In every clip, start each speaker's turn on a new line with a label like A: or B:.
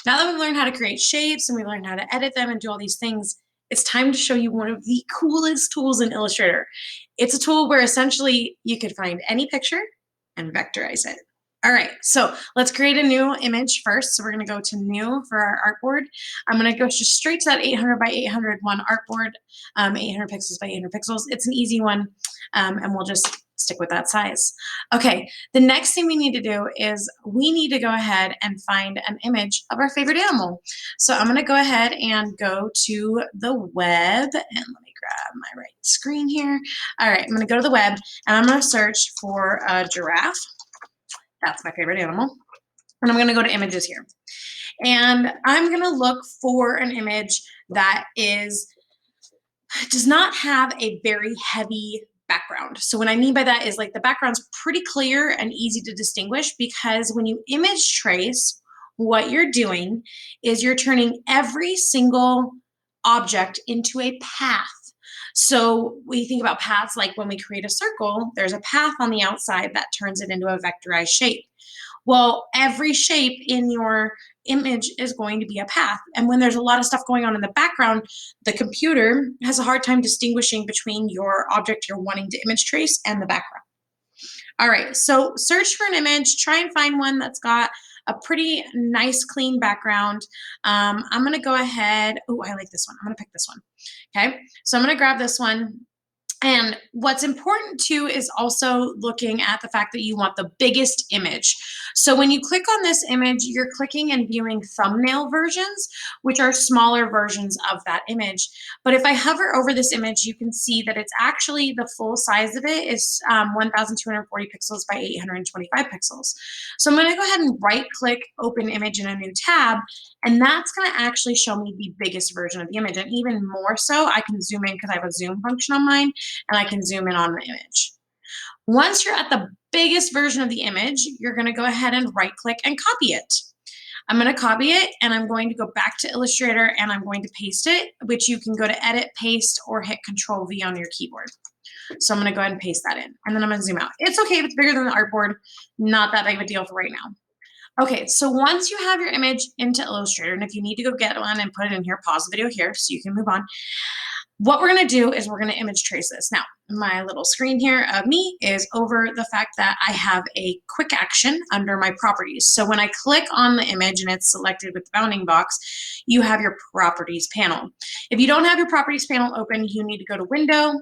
A: Now that we've learned how to create shapes and we've learned how to edit them and do all these things, it's time to show you one of the coolest tools in Illustrator. It's a tool where essentially you could find any picture and vectorize it. All right, so let's create a new image first. So we're gonna go to new for our artboard. I'm gonna go just straight to that 800 by 800 one artboard, 800 pixels by 800 pixels. It's an easy one, and we'll just stick with that size. Okay, the next thing we need to do is we need to go ahead and find an image of our favorite animal. So I'm gonna go ahead and go to the web, and let me grab my right screen here. All right, I'm gonna go to the web and I'm gonna search for a giraffe. That's my favorite animal. And I'm gonna go to images here. And I'm gonna look for an image that does not have a very heavy background. So what I mean by that is like the background's pretty clear and easy to distinguish, because when you image trace, what you're doing is you're turning every single object into a path. So we think about paths like when we create a circle, there's a path on the outside that turns it into a vectorized shape. Well, every shape in your image is going to be a path. And when there's a lot of stuff going on in the background, the computer has a hard time distinguishing between your object you're wanting to image trace and the background. All right, so search for an image, try and find one that's got a pretty nice, clean background. I'm gonna go ahead, oh, I like this one. I'm gonna pick this one, okay? So I'm gonna grab this one. And what's important too is also looking at the fact that you want the biggest image. So when you click on this image, you're clicking and viewing thumbnail versions, which are smaller versions of that image. But if I hover over this image, you can see that it's actually the full size of it is 1240 pixels by 825 pixels. So I'm gonna go ahead and right click, open image in a new tab, and that's gonna actually show me the biggest version of the image. And even more so, I can zoom in because I have a zoom function on mine, and I can zoom in on the image. Once you're at the biggest version of the image, you're gonna go ahead and right click and copy it. I'm gonna copy it and I'm going to go back to Illustrator and I'm going to paste it, which you can go to edit, paste, or hit Control V on your keyboard. So I'm gonna go ahead and paste that in, and then I'm gonna zoom out. It's okay if it's bigger than the artboard, not that big of a deal for right now. Okay, so once you have your image into Illustrator, and if you need to go get one and put it in here, pause the video here so you can move on. What we're gonna do is we're gonna image trace this. Now, my little screen here of me is over the fact that I have a quick action under my properties. So when I click on the image and it's selected with the bounding box, you have your properties panel. If you don't have your properties panel open, you need to go to Window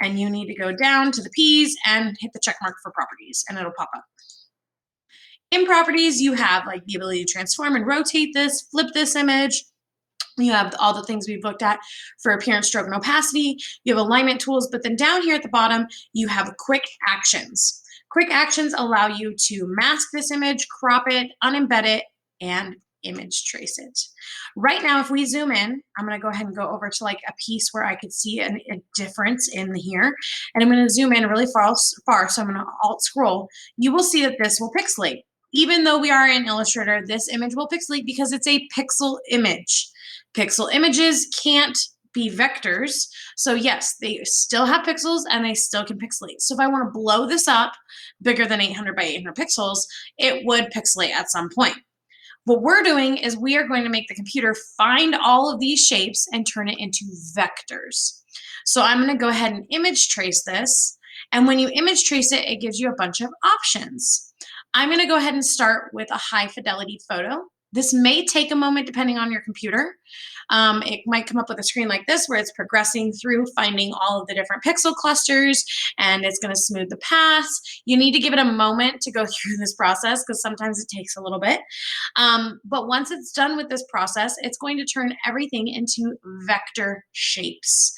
A: and you need to go down to the P's and hit the check mark for properties and it'll pop up. In properties, you have like the ability to transform and rotate this, flip this image. You have all the things we've looked at for appearance, stroke, and opacity. You have alignment tools, but then down here at the bottom, you have quick actions. Quick actions allow you to mask this image, crop it, unembed it, and image trace it. Right now, if we zoom in, I'm gonna go ahead and go over to like a piece where I could see a difference in here. And I'm gonna zoom in really far, so I'm gonna alt scroll. You will see that this will pixelate. Even though we are in Illustrator, this image will pixelate because it's a pixel image. Pixel images can't be vectors. So yes, they still have pixels and they still can pixelate. So if I want to blow this up bigger than 800 by 800 pixels, it would pixelate at some point. What we're doing is we are going to make the computer find all of these shapes and turn it into vectors. So I'm going to go ahead and image trace this. And when you image trace it, it gives you a bunch of options. I'm going to go ahead and start with a high fidelity photo. This may take a moment depending on your computer. It might come up with a screen like this where it's progressing through finding all of the different pixel clusters and it's going to smooth the paths. You need to give it a moment to go through this process because sometimes it takes a little bit. But once it's done with this process, it's going to turn everything into vector shapes.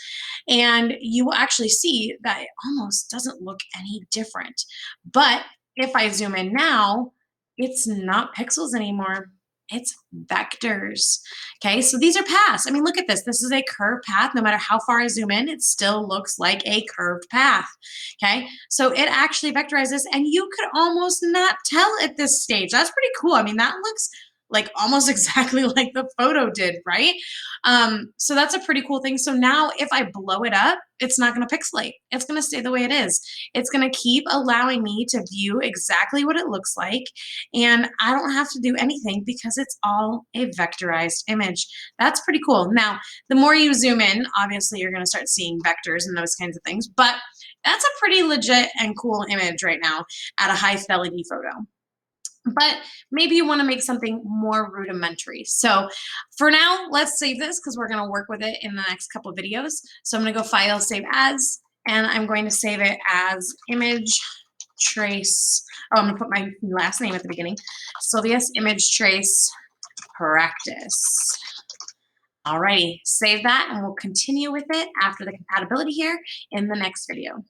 A: And you will actually see that it almost doesn't look any different. But if I zoom in now, it's not pixels anymore. It's vectors. Okay, so these are paths. I mean, look at this. This is a curved path. No matter how far I zoom in, it still looks like a curved path. Okay, so it actually vectorizes, and you could almost not tell at this stage. That's pretty cool. I mean, that looks like almost exactly like the photo did, right? So that's a pretty cool thing. So now if I blow it up, it's not going to pixelate. It's going to stay the way it is. It's going to keep allowing me to view exactly what it looks like. And I don't have to do anything because it's all a vectorized image. That's pretty cool. Now, the more you zoom in, obviously you're going to start seeing vectors and those kinds of things, but that's a pretty legit and cool image right now at a high fidelity photo. But maybe you want to make something more rudimentary. So for now, let's save this because we're going to work with it in the next couple of videos. So I'm going to go File, Save As, and I'm going to save it as image trace. Oh, I'm going to put my last name at the beginning. Sylvia's image trace practice. Alrighty, save that and we'll continue with it after the compatibility here in the next video.